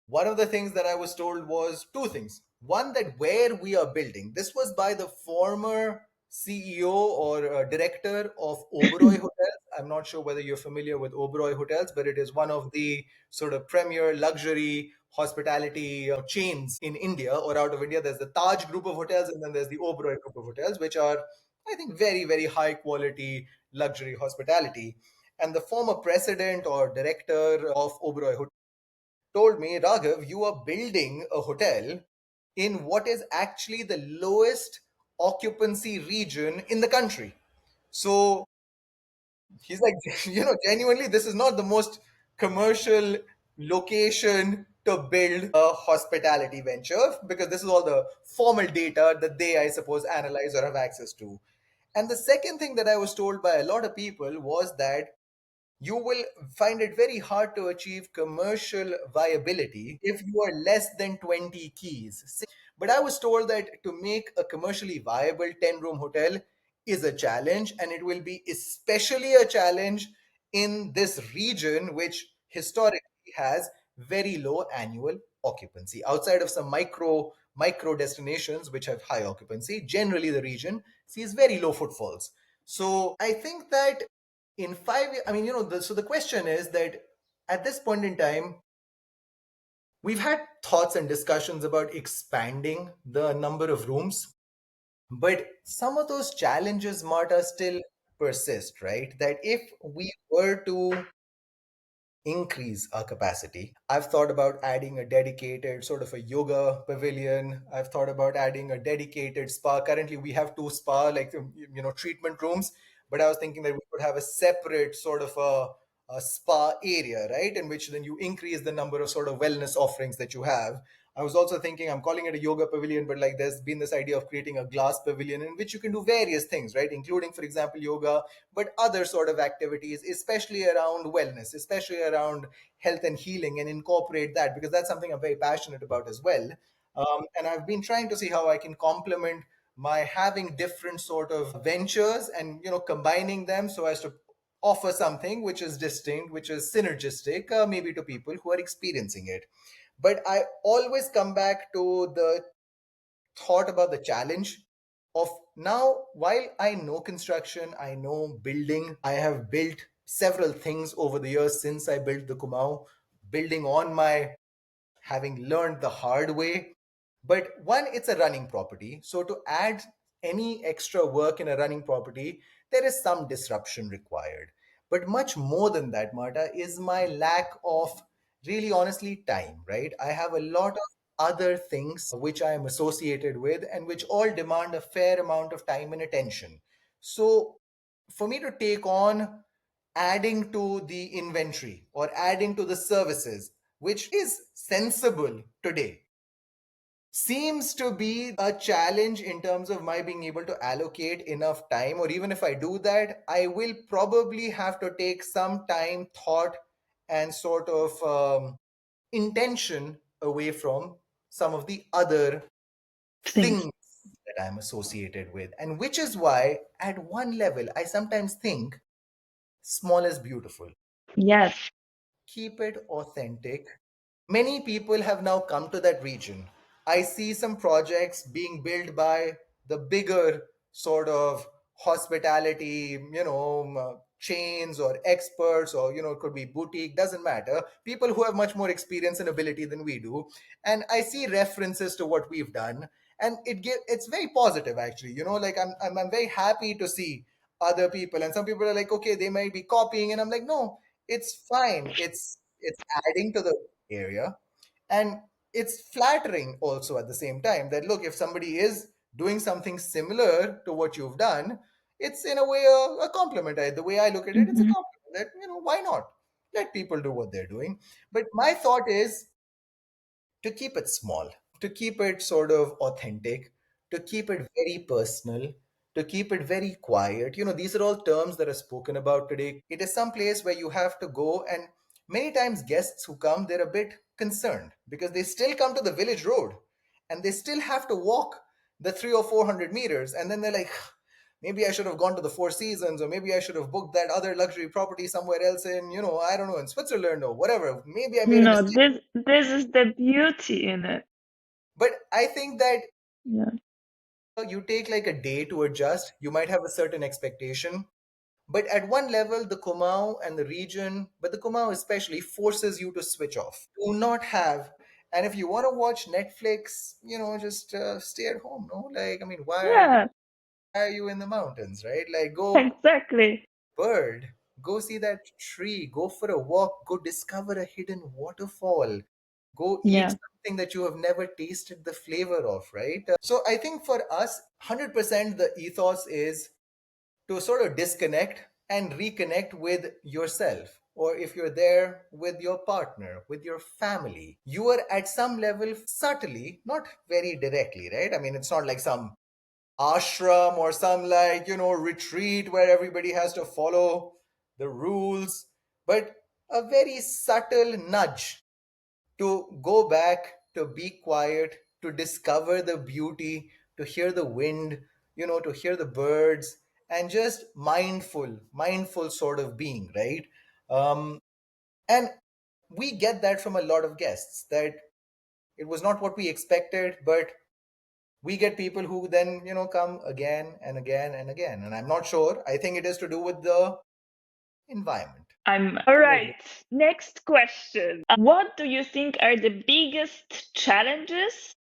One of the things that I was told was two things. One, that where we are building, this was by the former CEO or director of Oberoi Hotels. I'm not sure whether you're familiar with Oberoi Hotels, but it is one of the sort of premier luxury hospitality chains in India or out of India. There's the Taj group of hotels, and then there's the Oberoi group of hotels, which are, I think, very, very high quality luxury hospitality. And the former president or director of Oberoi Hotels told me, Raghav, you are building a hotel in what is actually the lowest occupancy region in the country. So he's like, genuinely, this is not the most commercial location to build a hospitality venture because this is all the formal data that they, I suppose, analyze or have access to. And the second thing that I was told by a lot of people was that you will find it very hard to achieve commercial viability if you are less than 20 keys. But I was told that to make a commercially viable 10-room hotel is a challenge, and it will be especially a challenge in this region, which historically has very low annual occupancy. Outside of some micro destinations which have high occupancy, generally the region sees very low footfalls. So I think that in 5 years, I mean, so the question is that at this point in time, we've had thoughts and discussions about expanding the number of rooms, but some of those challenges, Marta, still persist, right? That if we were to increase our capacity. I've thought about adding a dedicated sort of a yoga pavilion. I've thought about adding a dedicated spa. Currently, we have two spa, like, treatment rooms, but I was thinking that we could have a separate sort of a spa area, right? In which then you increase the number of sort of wellness offerings that you have. I was also thinking, I'm calling it a yoga pavilion, but like there's been this idea of creating a glass pavilion in which you can do various things, right? Including, for example, yoga, but other sort of activities, especially around wellness, especially around health and healing, and incorporate that because that's something I'm very passionate about as well. And I've been trying to see how I can complement my having different sort of ventures and combining them so as to offer something which is distinct, which is synergistic, maybe to people who are experiencing it. But I always come back to the thought about the challenge of now, while I know construction, I know building, I have built several things over the years since I built the Kumau, building on my having learned the hard way. But one, it's a running property. So to add any extra work in a running property, there is some disruption required. But much more than that, Marta, is my lack of really honestly time, right? I have a lot of other things which I am associated with and which all demand a fair amount of time and attention. So for me to take on adding to the inventory or adding to the services, which is sensible today, seems to be a challenge in terms of my being able to allocate enough time. Or even if I do that, I will probably have to take some time, thought, and sort of intention away from some of the other Things. things that I'm associated with. And which is why, at one level, I sometimes think small is beautiful. Yes. Keep it authentic. Many people have now come to that region. I see some projects being built by the bigger sort of hospitality, chains or experts, or, it could be boutique, doesn't matter. People who have much more experience and ability than we do. And I see references to what we've done. And it's very positive, actually. Like I'm very happy to see other people. And some people are like, okay, they might be copying. And I'm like, no, it's fine. It's adding to the area, and it's flattering also at the same time that look, if somebody is doing something similar to what you've done, it's in a way a compliment. The way I look at it, it's a Hmm. compliment that why not let people do what they're doing. But my thought is to keep it small, to keep it sort of authentic, to keep it very personal, to keep it very quiet. These are all terms that are spoken about today. It is some place where you have to go, and many times guests who come, they're a bit concerned because they still come to the village road and they still have to walk the 300 or 400 meters, and then they're like, maybe I should have gone to the Four Seasons, or maybe I should have booked that other luxury property somewhere else in, I don't know, in Switzerland or whatever. Maybe I made a No, mistake. this is the beauty in it. But I think that Yeah. you take like a day to adjust. You might have a certain expectation. But at one level, the Kumaon and the region, but the Kumaon especially, forces you to switch off. Do not have, and if you want to watch Netflix, just stay at home. No, like, I mean, Yeah, why are you in the mountains, right? Like, go exactly. bird, go see that tree, go for a walk, go discover a hidden waterfall, go eat Yeah. something that you have never tasted the flavor of, right? So I think for us, 100% the ethos is to sort of disconnect and reconnect with yourself. Or if you're there with your partner, with your family, you are at some level subtly, not very directly, right? I mean, it's not like some ashram or some like retreat where everybody has to follow the rules, but a very subtle nudge to go back, to be quiet, to discover the beauty, to hear the wind, to hear the birds, and just mindful sort of being, right? And we get that from a lot of guests, that it was not what we expected, but we get people who then come again and again and again. And I'm not sure, I think it is to do with the environment. I'm all right. Next question. What do you think are the biggest challenges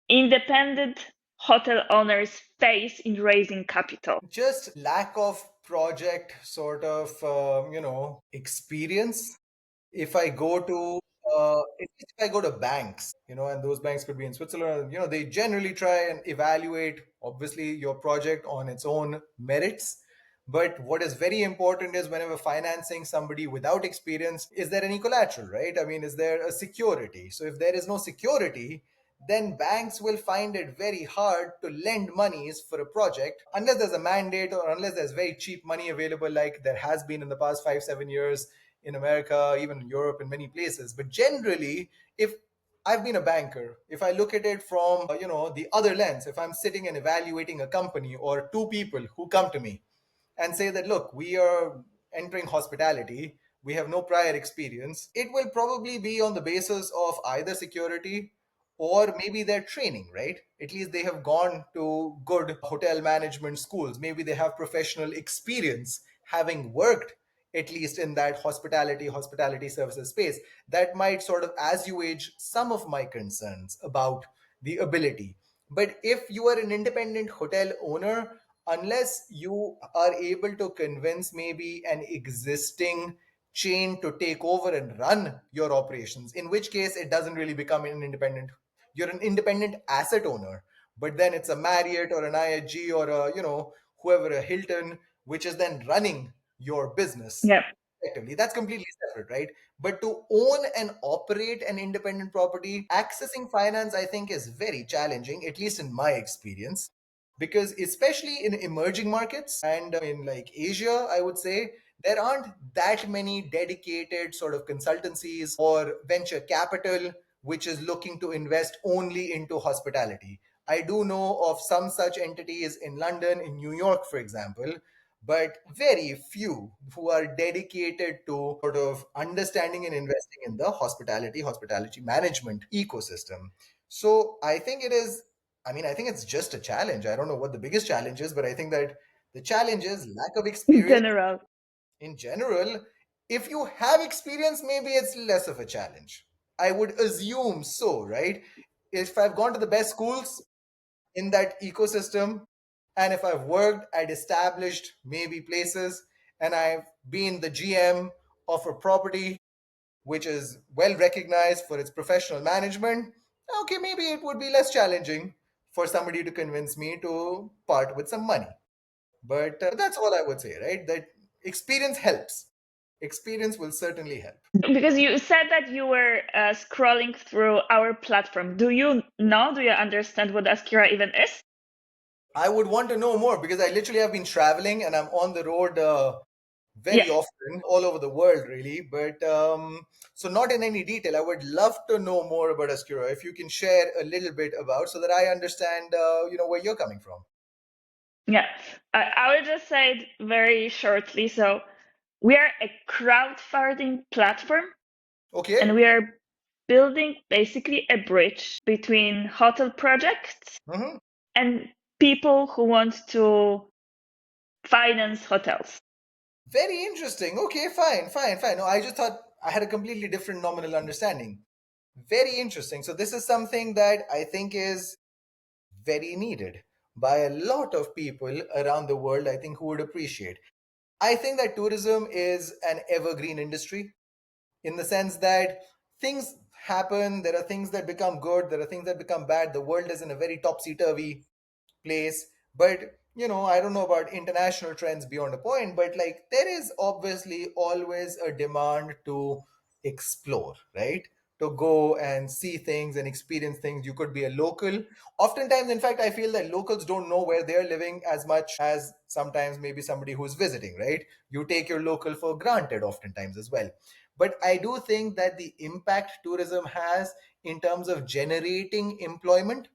independent hotel owners face in raising capital? Just lack of project sort of experience. If I go to if I go to banks, and those banks could be in Switzerland, they generally try and evaluate obviously your project on its own merits. But what is very important is whenever financing somebody without experience, is there any collateral, right? I mean, is there a security? So if there is no security, then banks will find it very hard to lend monies for a project unless there's a mandate or unless there's very cheap money available, like there has been in the past 5 7 years in America, even in Europe, in many places. But generally, if I've been a banker, if I look at it from the other lens, if I'm sitting and evaluating a company or two people who come to me and say that, look, we are entering hospitality, we have no prior experience, it will probably be on the basis of either security or maybe their training, right? At least they have gone to good hotel management schools. Maybe they have professional experience having worked at least in that hospitality services space. That might sort of assuage some of my concerns about the ability. But if you are an independent hotel owner, unless you are able to convince maybe an existing chain to take over and run your operations, in which case it doesn't really become an independent, you're an independent asset owner. But then it's a Marriott or an IHG or a, whoever, a Hilton, which is then running your business Yeah. effectively. That's completely separate, right? But to own and operate an independent property, accessing finance, I think, is very challenging, at least in my experience, because especially in emerging markets and in like Asia, I would say there aren't that many dedicated sort of consultancies or venture capital which is looking to invest only into hospitality. I do know of some such entities in London, in New York, for example, but very few who are dedicated to sort of understanding and investing in the hospitality management ecosystem. So I think it is, I mean, I think it's just a challenge. I don't know what the biggest challenge is, but I think that the challenge is lack of In experience general. in general. If you have experience, maybe it's less of a challenge. I would assume so, right? If I've gone to the best schools in that ecosystem, and if I've worked at established maybe places, and I've been the GM of a property which is well recognized for its professional management, okay, maybe it would be less challenging for somebody to convince me to part with some money. But that's all I would say, right? That experience helps. Experience will certainly help. Because you said that you were scrolling through our platform. Do you know, do you understand what Askira even is? I would want to know more because I literally have been traveling and I'm on the road very Yes. often, all over the world, really. But so, not in any detail. I would love to know more about Askira. If you can share a little bit about, so that I understand, where you're coming from. Yeah. I will just say it very shortly. So we are a crowdfunding platform and Okay. we are building basically a bridge between hotel projects Mm-hmm. and people who want to finance hotels. Very interesting. Okay, fine, fine, fine. No, I just thought I had a completely different nominal understanding. Very interesting. So this is something that I think is very needed by a lot of people around the world, I think, who would appreciate. I think that tourism is an evergreen industry in the sense that things happen, there are things that become good, there are things that become bad. The world is in a very topsy turvy place. But I don't know about international trends beyond a point, but like there is obviously always a demand to explore, right? To go and see things and experience things. You could be a local. Oftentimes, in fact, I feel that locals don't know where they're living as much as sometimes maybe somebody who's visiting, right? You take your local for granted oftentimes as well. But I do think that the impact tourism has in terms of generating employment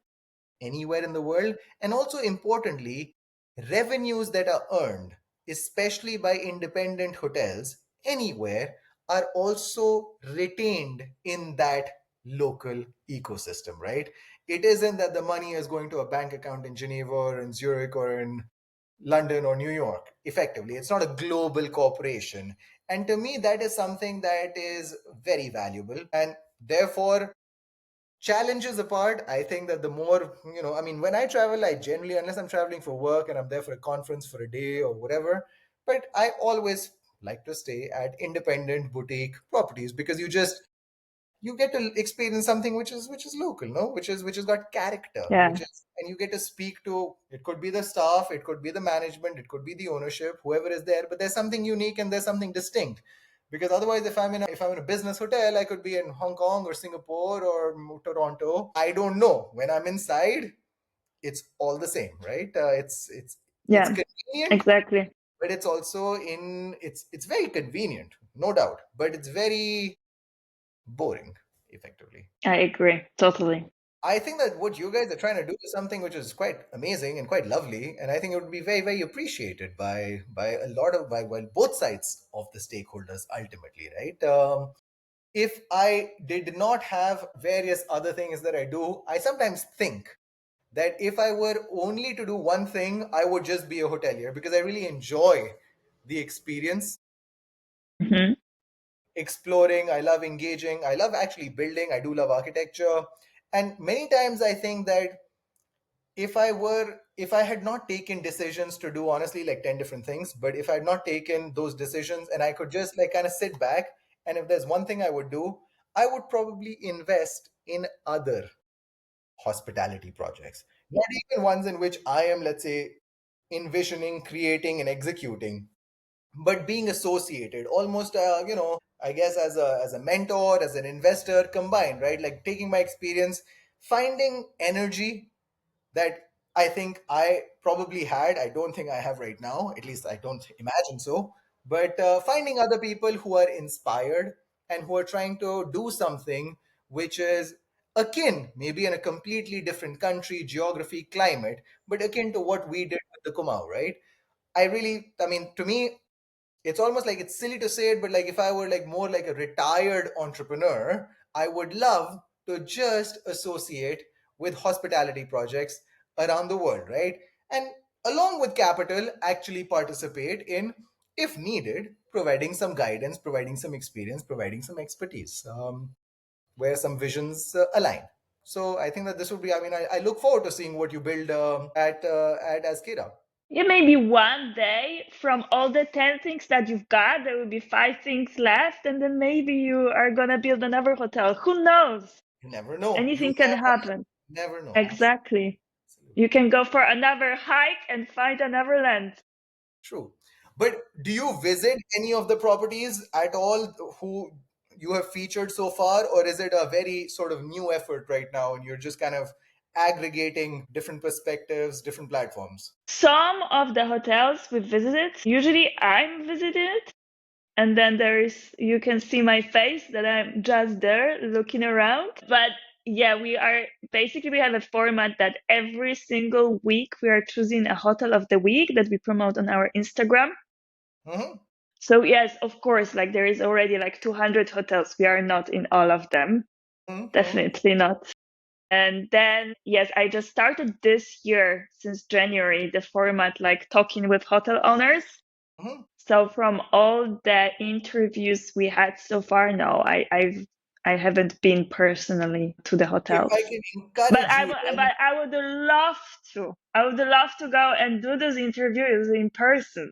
anywhere in the world, and also importantly, revenues that are earned, especially by independent hotels anywhere, are also retained in that local ecosystem, right? It isn't that the money is going to a bank account in Geneva or in Zurich or in London or New York. Effectively, it's not a global corporation. And to me, that is something that is very valuable. And therefore, challenges apart, I think that the more, I mean, when I travel, I generally, unless I'm traveling for work and I'm there for a conference for a day or whatever, but I always like to stay at independent boutique properties because you just you get to experience something which is local, no, which has got character, Yeah. which is, and you get to speak to, it could be the staff, it could be the management, it could be the ownership, whoever is there, but there's something unique and there's something distinct. Because otherwise, if I'm in a business hotel, I could be in Hong Kong or Singapore or Toronto, I don't know. When I'm inside, it's all the same, right? It's Yeah. convenient, Exactly. but it's also in it's very convenient, no doubt, but it's very boring, effectively. I agree. Totally. I think that what you guys are trying to do is something which is quite amazing and quite lovely, and I think it would be very, very appreciated by a lot of by well, both sides of the stakeholders ultimately, right? If I did not have various other things that I do, I sometimes think that if I were only to do one thing, I would just be a hotelier because I really enjoy the experience, Hmm. exploring. I love engaging. I love actually building. I do love architecture. And many times I think that if I had not taken decisions to do honestly like 10 different things, but if I had not taken those decisions and I could just like kind of sit back, and if there's one thing I would do, I would probably invest in other hospitality projects. Not even ones in which I am, let's say, envisioning, creating, and executing, but being associated almost, I guess as a mentor, as an investor combined, right? Like taking my experience, finding energy that I think I probably had. I don't think I have right now. At least I don't imagine so. But finding other people who are inspired and who are trying to do something which is akin, maybe in a completely different country, geography, climate, but akin to what we did with the Kumau, right? I mean, to me, it's almost like it's silly to say it, but like if I were like more like a retired entrepreneur, I would love to just associate with hospitality projects around the world, right? And along with capital, actually participate in, if needed, providing some guidance, providing some experience, providing some expertise, where some visions align. So I think that this would be. I mean, I look forward to seeing what you build at Askira. Yeah, maybe one day from all the 10 things that you've got, there will be five things left, and then maybe you are gonna build another hotel. Who knows? You never know. You Anything can happen. never know. Exactly. Absolutely. You can go for another hike and find another land. True. But do you visit any of the properties at all who you have featured so far, or is it a very sort of new effort right now and you're just kind of aggregating different perspectives, different platforms? Some of the hotels we visited, usually I'm visited, and then you can see my face that I'm just there looking around. But yeah, we have a format that every single week we are choosing a hotel of the week that we promote on our Instagram. Hmm. So yes, of course, like there is already like 200 hotels. We are not in all of them. Hmm. Definitely not. And then, yes, I just started this year, since January, the format like talking with hotel owners. Hmm. So from all the interviews we had so far, no, I haven't been personally to the If I hotels. can But encourage you then, I would love to. I would love to go and do those interviews in person.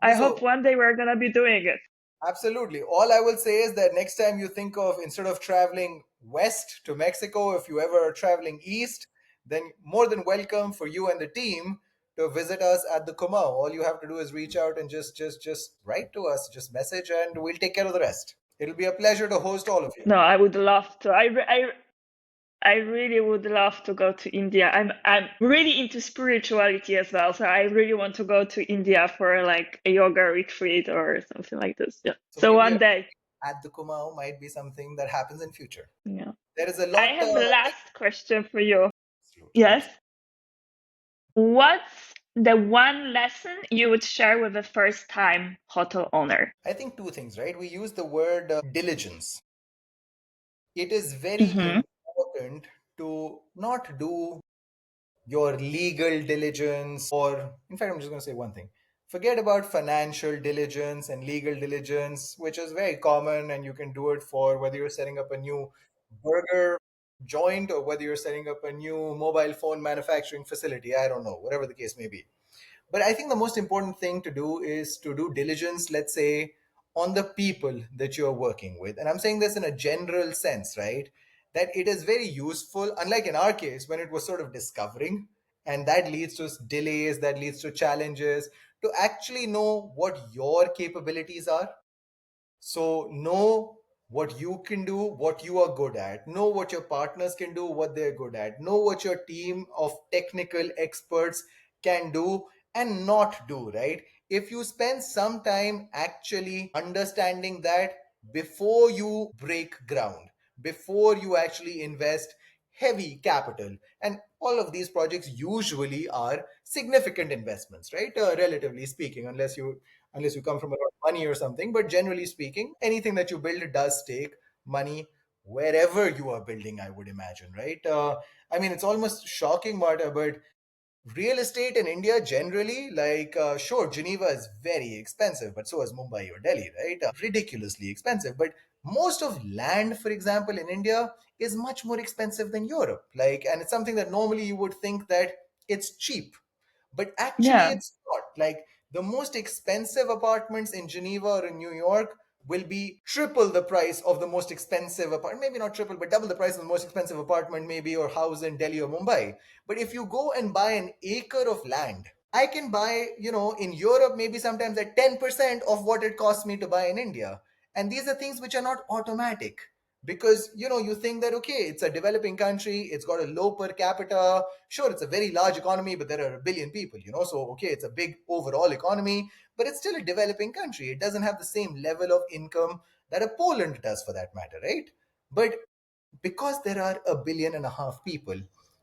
no, I hope so one day we're gonna be doing it. absolutely. All I will say is that next time you think of, instead of traveling west to Mexico, if you ever are traveling east, then more than welcome for you and the team to visit us at the Kumau. All you have to do is reach out and just write to us, just message, and we'll take care of the rest. It'll be a pleasure to host all of you. No, I would love to. I really would love to go to India. I'm really into spirituality as well, so I really want to go to India for like a yoga retreat or something like this. Yeah. So So maybe one day. at the Kumau might be something that happens in future. Yeah. There is a I lot. have the last question for you. Absolutely, Yes. absolutely. What's the one lesson you would share with a first time hotel owner? I think two things, right? We use the word diligence. It is very Mm-hmm. important to not do your legal diligence, or in fact, I'm just going to say one thing. Forget about financial diligence and legal diligence, which is very common, and you can do it for whether you're setting up a new burger joint or whether you're setting up a new mobile phone manufacturing facility. I don't know, whatever the case may be. But I think the most important thing to do is to do diligence, let's say, on the people that you're working with. And I'm saying this in a general sense, right? That it is very useful, unlike in our case, when it was sort of discovering, and that leads to delays, that leads to challenges, to actually know what your capabilities are. So know what you can do, what you are good at. Know what your partners can do, what they're good at. Know what your team of technical experts can do and not do, right? If you spend some time actually understanding that before you break ground, before you actually invest heavy capital, and all of these projects usually are significant investments, right? Relatively speaking, unless you come from a lot of money or something. But generally speaking, anything that you build does take money wherever you are building, I would imagine, right? I mean, it's almost shocking, Marta, but real estate in India generally, like, sure, Geneva is very expensive, but so is Mumbai or Delhi, right? Ridiculously expensive. But most of land, for example, in India is much more expensive than Europe. Like, and it's something that normally you would think that it's cheap, but actually Yeah. it's not. Like, the most expensive apartments in Geneva or in New York will be triple the price of the most expensive apartment, maybe not triple, but double the price of the most expensive apartment, maybe, or house in Delhi or Mumbai. But if you go and buy an acre of land, I can buy, in Europe, maybe sometimes at 10% of what it costs me to buy in India. And these are things which are not automatic, because you think that, okay, it's a developing country, it's got a low per capita. Sure, it's a very large economy, but there are a billion people, so okay, it's a big overall economy, but it's still a developing country. It doesn't have the same level of income that a Poland does, for that matter, right? But because there are 1.5 billion people,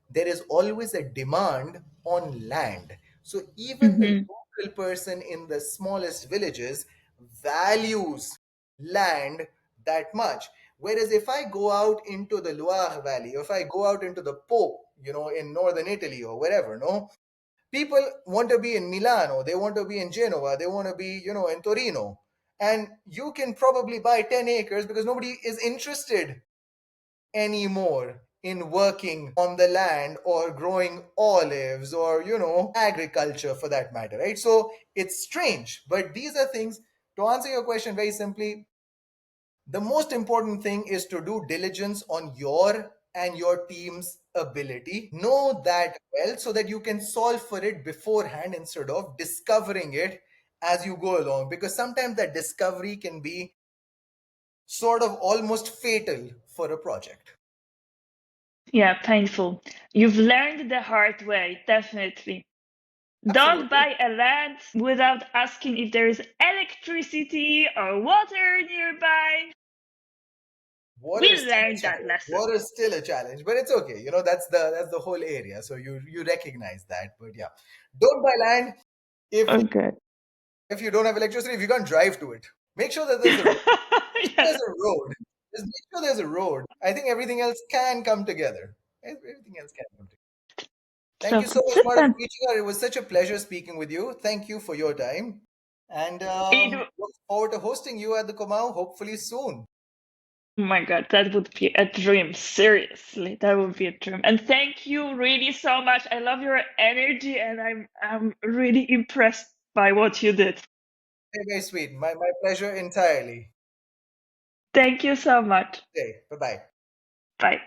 there is always a demand on land. So even the Hmm. local person in the smallest villages values land that much. Whereas if I go out into the Loire Valley, if I go out into the Po, in northern Italy or wherever, no, people want to be in Milano, they want to be in Genoa, they want to be, in Torino. And you can probably buy 10 acres because nobody is interested anymore in working on the land or growing olives or, agriculture, for that matter, right? So it's strange, but these are things. To answer your question very simply, the most important thing is to do diligence on your and your team's ability. Know that well so that you can solve for it beforehand instead of discovering it as you go along, because sometimes that discovery can be sort of almost fatal for a project. Yeah, painful. You've learned the hard way, definitely. Don't Absolutely. buy a land without asking if there is electricity or water nearby. Water We is still a learned that challenge. lesson. Water is still a challenge, but it's okay. That's the whole area. So you recognize that. But yeah, don't buy land if Okay. if you don't have electricity, if you can't drive to it. Make sure that there's Yeah. a road. Just make sure there's a road. I think everything else can come together. Everything else can come together. Thank you so much, Marta, for Super. reaching out. It was such a pleasure speaking with you. Thank you for your time. And It, look forward to hosting you at the Kumaon hopefully soon. oh my God, that would be a dream. Seriously, that would be a dream. And thank you really so much. I love your energy and I'm really impressed by what you did. Very, very sweet. My pleasure entirely. Thank you so much. Okay, bye bye. Bye.